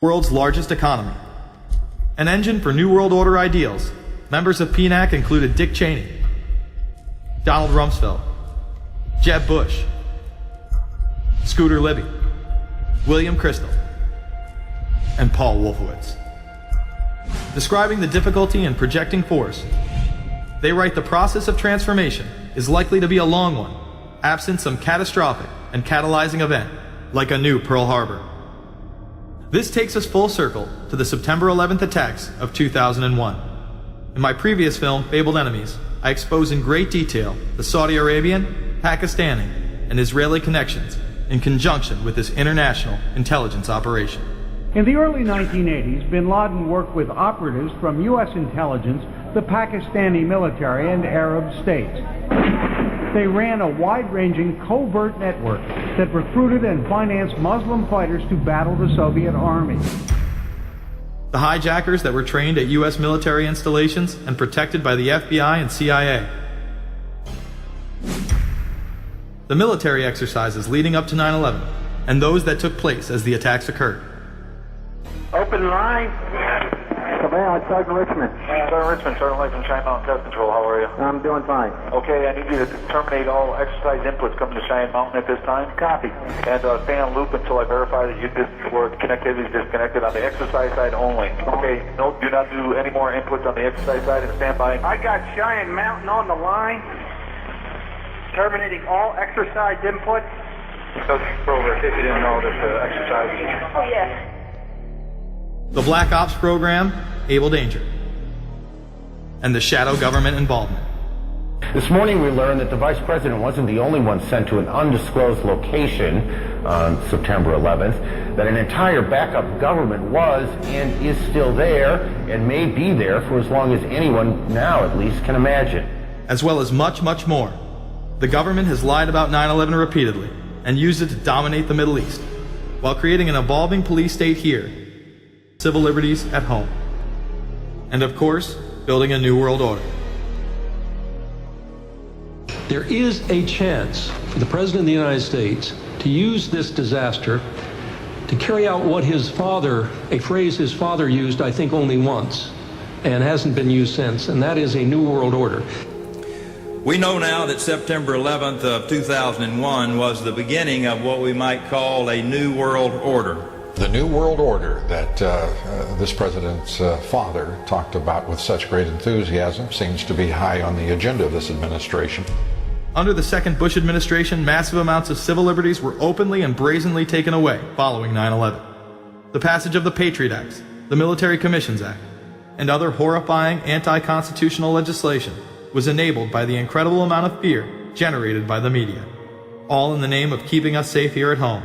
world's largest economy. An engine for New World Order ideals, members of PNAC included Dick Cheney, Donald Rumsfeld, Jeb Bush, Scooter Libby, William Crystal, and Paul Wolfowitz. Describing the difficulty in projecting force, they write the process of transformation is likely to be a long one, absent some catastrophic and catalyzing event, like a new Pearl Harbor. This takes us full circle to the September 11th attacks of 2001. In my previous film, Fabled Enemies, I expose in great detail the Saudi Arabian, Pakistani, and Israeli connections in conjunction with this international intelligence operation. In the early 1980s, bin Laden worked with operatives from U.S. intelligence, the Pakistani military, and Arab states. They ran a wide-ranging covert network that recruited and financed Muslim fighters to battle the Soviet army. The hijackers that were trained at U.S. military installations and protected by the FBI and CIA. The military exercises leading up to 9/11, and those that took place as the attacks occurred. Open line. Command, Sergeant Richmond. Sergeant Richmond, Sergeant Light from Cheyenne Mountain Test Control. How are you? I'm doing fine. Okay, I need you to terminate all exercise inputs coming to Cheyenne Mountain at this time. Copy. And stay on loop until I verify that your connectivity is disconnected on the exercise side only. Okay, no, do not do any more inputs on the exercise side and stand by. I got Cheyenne Mountain on the line. Terminating all exercise inputs. So, over, in case you didn't know, there's exercise. Oh, yeah. The Black Ops program, Able Danger, and the shadow government involvement. This morning we learned that the Vice President wasn't the only one sent to an undisclosed location on September 11th, that an entire backup government was and is still there and may be there for as long as anyone now at least can imagine. As well as much, much more. The government has lied about 9/11 repeatedly and used it to dominate the Middle East, while creating an evolving police state here, civil liberties at home, and of course, building a new world order. There is a chance for the President of the United States to use this disaster to carry out what his father, a phrase his father used, I think, only once, and hasn't been used since, and that is a new world order. We know now that September 11th of 2001 was the beginning of what we might call a new world order. The New World Order that this president's father talked about with such great enthusiasm seems to be high on the agenda of this administration. Under the second Bush administration, massive amounts of civil liberties were openly and brazenly taken away following 9/11. The passage of the Patriot Acts, the Military Commissions Act, and other horrifying anti-constitutional legislation was enabled by the incredible amount of fear generated by the media, all in the name of keeping us safe here at home.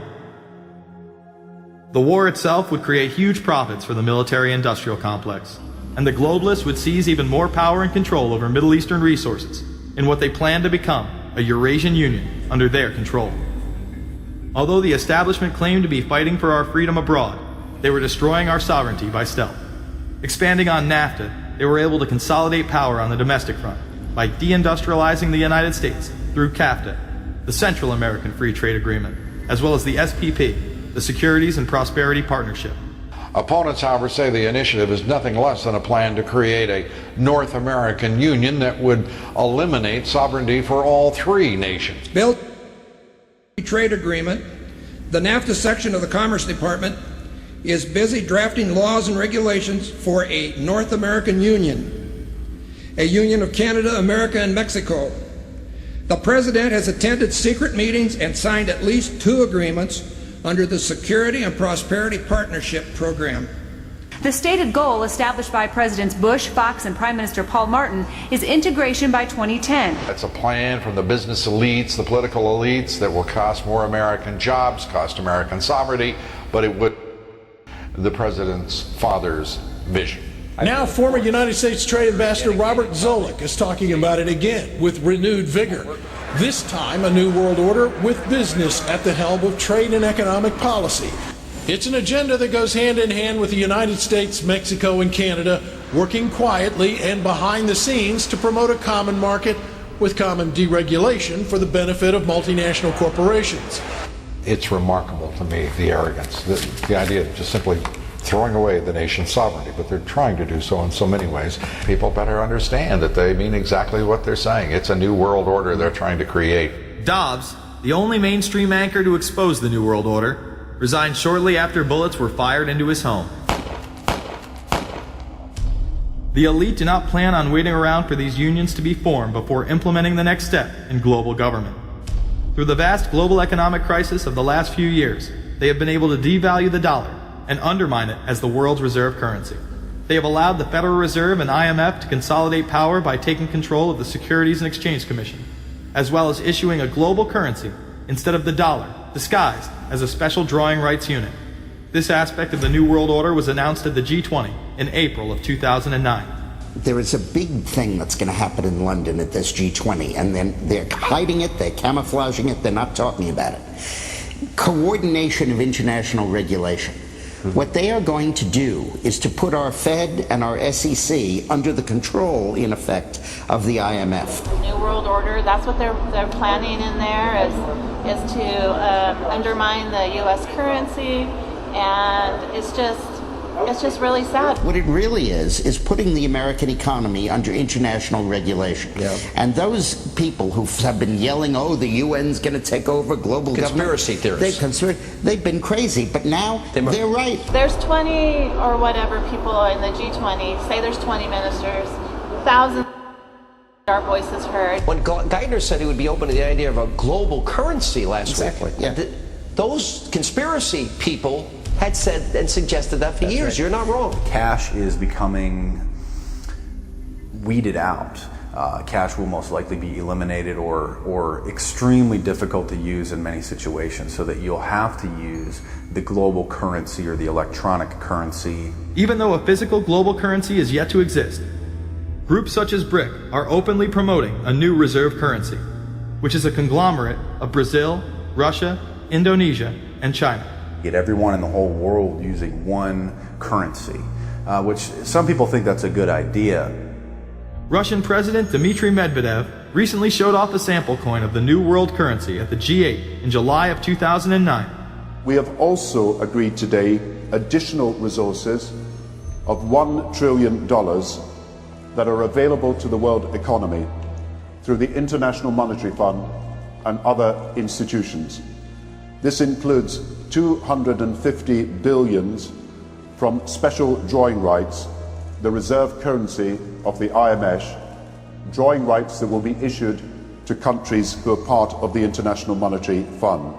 The war itself would create huge profits for the military-industrial complex, and the globalists would seize even more power and control over Middle Eastern resources in what they planned to become a Eurasian Union under their control. Although the establishment claimed to be fighting for our freedom abroad, they were destroying our sovereignty by stealth. Expanding on NAFTA, they were able to consolidate power on the domestic front by deindustrializing the United States through CAFTA, the Central American Free Trade Agreement, as well as the SPP, the Securities and Prosperity Partnership. Opponents, however, say the initiative is nothing less than a plan to create a North American Union that would eliminate sovereignty for all three nations. Bill Trade Agreement, the NAFTA section of the Commerce Department is busy drafting laws and regulations for a North American Union, a union of Canada, America, and Mexico. The President has attended secret meetings and signed at least 2 agreements under the Security and Prosperity Partnership Program. The stated goal established by Presidents Bush, Fox, and Prime Minister Paul Martin is integration by 2010. It's a plan from the business elites, the political elites, that will cost more American jobs, cost American sovereignty, but it would the President's father's vision. Now, former United States Trade Ambassador Robert Zoellick is talking about it again with renewed vigor. This time, a new world order with business at the helm of trade and economic policy. It's an agenda that goes hand in hand with the United States, Mexico, and Canada working quietly and behind the scenes to promote a common market with common deregulation for the benefit of multinational corporations. It's remarkable to me, the arrogance, the idea of just simply throwing away the nation's sovereignty, but they're trying to do so in so many ways. People better understand that they mean exactly what they're saying. It's a new world order they're trying to create. Dobbs, the only mainstream anchor to expose the New World Order, resigned shortly after bullets were fired into his home. The elite do not plan on waiting around for these unions to be formed before implementing the next step in global government. Through the vast global economic crisis of the last few years, they have been able to devalue the dollar and undermine it as the world's reserve currency. They have allowed the Federal Reserve and IMF to consolidate power by taking control of the Securities and Exchange Commission, as well as issuing a global currency instead of the dollar, disguised as a special drawing rights unit. This aspect of the New World Order was announced at the G20 in April of 2009. There is a big thing that's going to happen in London at this G20, and then they're hiding it, they're camouflaging it, they're not talking about it. Coordination of international regulation. What they are going to do is to put our Fed and our SEC under the control, in effect, of the IMF. New World Order, that's what they're planning in there, is to undermine the U.S. currency, and it's just really sad. What it really is putting the American economy under international regulation. Yeah. And those people who have been yelling, oh, the UN's going to take over global conspiracy government. Theorists. They've been crazy, but now they're right. There's 20 or whatever people in the G20, say there's 20 ministers, thousands our voices heard. When Geithner said he would be open to the idea of a global currency last week, yeah. Those conspiracy people had said and suggested that for years. Right. You're not wrong. Cash is becoming weeded out. Cash will most likely be eliminated or extremely difficult to use in many situations, so that you'll have to use the global currency or the electronic currency. Even though a physical global currency is yet to exist, groups such as BRIC are openly promoting a new reserve currency, which is a conglomerate of Brazil, Russia, Indonesia, and China. Get everyone in the whole world using one currency, which some people think that's a good idea. Russian President Dmitry Medvedev recently showed off a sample coin of the new world currency at the G8 in July of 2009. We have also agreed today additional resources of $1 trillion that are available to the world economy through the International Monetary Fund and other institutions. This includes 250 billion from special drawing rights, the reserve currency of the IMF, drawing rights that will be issued to countries who are part of the International Monetary Fund.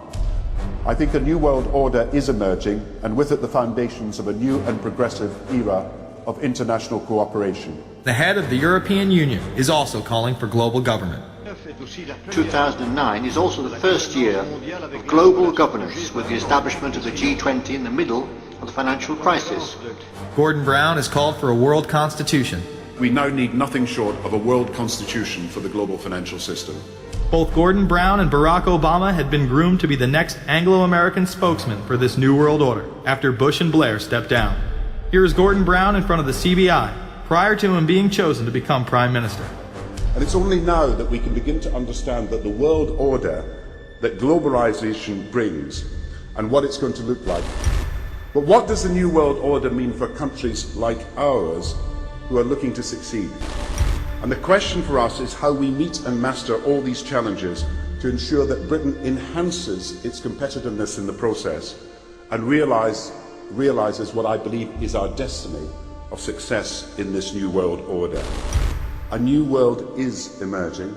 I think a new world order is emerging, and with it the foundations of a new and progressive era of international cooperation. The head of the European Union is also calling for global government. 2009 is also the first year of global governance, with the establishment of the G20 in the middle of the financial crisis. Gordon Brown has called for a world constitution. We now need nothing short of a world constitution for the global financial system. Both Gordon Brown and Barack Obama had been groomed to be the next Anglo-American spokesman for this new world order after Bush and Blair stepped down. Here is Gordon Brown in front of the CBI prior to him being chosen to become Prime Minister. And it's only now that we can begin to understand that the world order that globalization brings and what it's going to look like. But what does the new world order mean for countries like ours who are looking to succeed? And the question for us is how we meet and master all these challenges to ensure that Britain enhances its competitiveness in the process and realizes what I believe is our destiny of success in this new world order. A new world is emerging.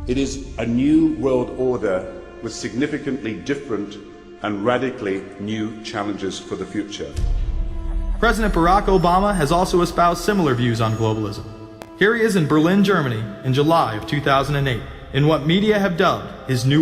It is a new world order with significantly different and radically new challenges for the future. President Barack Obama has also espoused similar views on globalism. Here he is in Berlin, Germany in July of 2008, in what media have dubbed his new